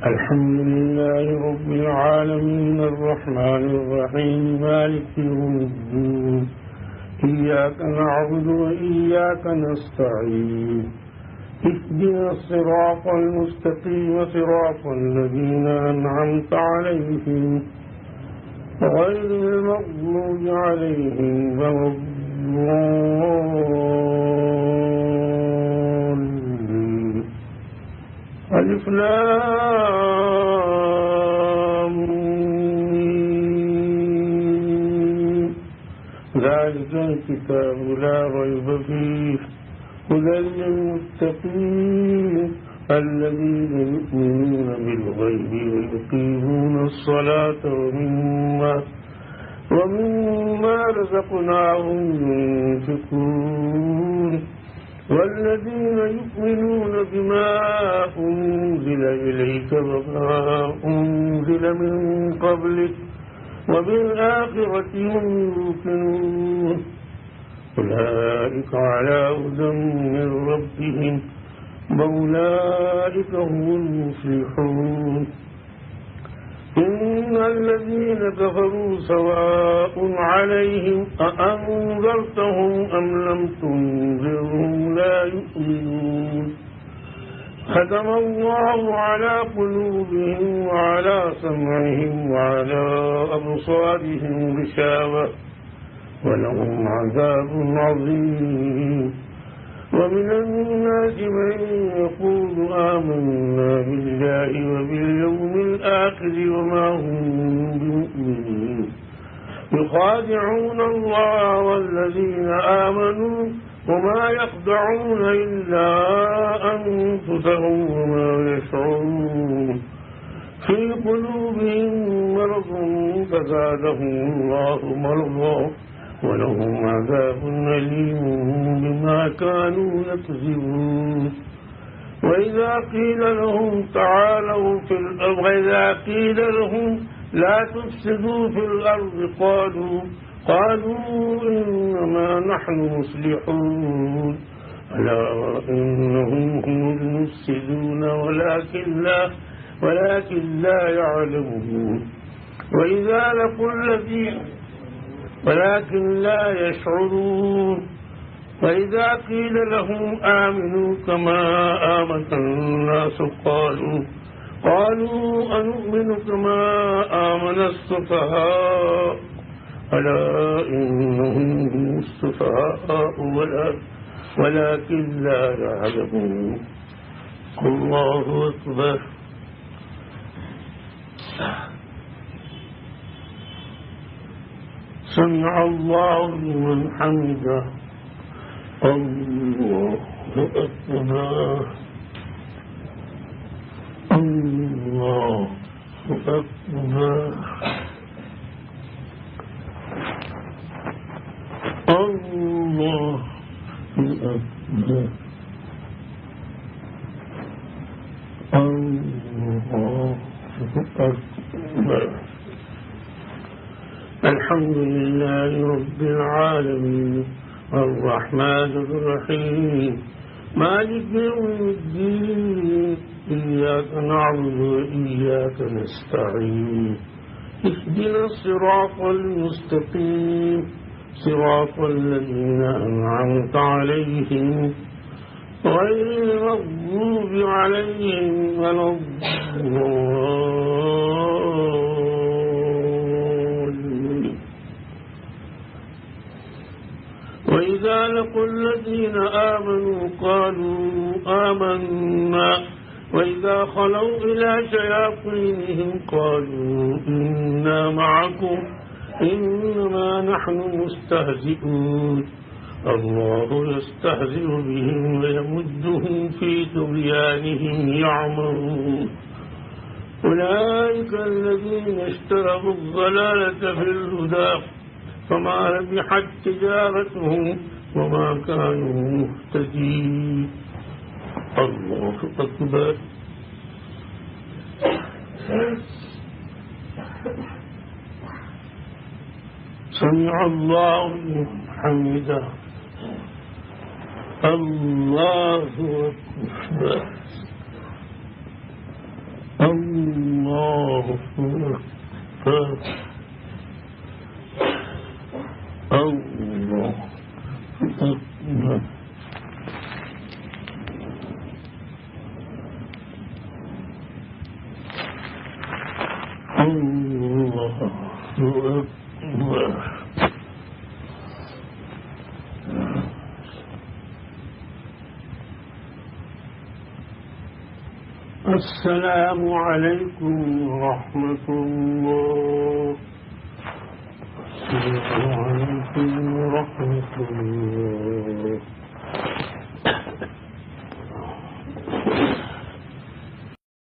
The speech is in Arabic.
الحمد لله رب العالمين الرحمن الرحيم مالك يوم الدين إياك نعبد وإياك نستعين اهدنا الصراط المستقيم صراط الذين أنعمت عليهم غير المغضوب عليهم ولا الضالين. ألف لام ميم. ذلك الكتاب لا ريب فيه هدى للمتقين الذين يؤمنون بالغيب ويقيمون الصلاة ومما رزقناهم ينفقون والذين يؤمنون بما أنزل إليك وما أنزل من قبلك وبالآخرة هم يوقنون أولئك على هدى من ربهم وأولئك هم المفلحون. إن الذين كفروا سواء عليهم أأنذرتهم أم لم تنذرهم لا يؤمنون. ختم الله على قلوبهم وعلى سمعهم وعلى أبصارهم غشاوة ولهم عذاب عظيم. ومن الناس من يقول آمنا بالله وباليوم الآخر وما هم بمؤمنين يخادعون الله والذين آمنوا وما يخدعون إلا أنفسهم وما يشعرون. في قلوبهم مرض فزادهم الله مرضا ولهم عذاب أليم بما كانوا يكذبون. وإذا قيل لهم تعالوا في الأرض وإذا قيل لهم لا تفسدوا في الأرض قالوا إنما نحن مصلحون ألا إنهم هم المفسدون ولكن لا يعلمون. وإذا لقوا الذين ولكن لا يشعرون. وإذا قيل لهم آمنوا كما آمن الناس قالوا أنؤمن كما آمن السفهاء ألا إنهم هم السفهاء ولكن لا يعلمون. الله أكبر. سمع الله لمن حمده. الله أكبر. الله أكبر. الله أكبر. الله أكبر. الحمد لله رب العالمين الرحمن الرحيم مالك يوم الدين إياك نعبد وإياك نستعين اهدنا الصراط المستقيم صراط الذين أنعمت عليهم غير المغضوب عليهم ولا الضالين. وإذا لقوا الذين آمنوا قالوا آمنا وإذا خلوا إلى شياطينهم قالوا إنا معكم إنما نحن مستهزئون. الله يستهزئ بهم ويمدهم في طغيانهم يعمهون. أولئك الذين اشتروا الضلالة في الهدى فما ربحت تجارتهم وما كانوا مهتدين. الله أكبر. سمع الله لمن حمده. الله أكبر. الله أكبر الله أكبر الله أكبر. السلام عليكم ورحمة الله. السلام عليكم ورحمة الله.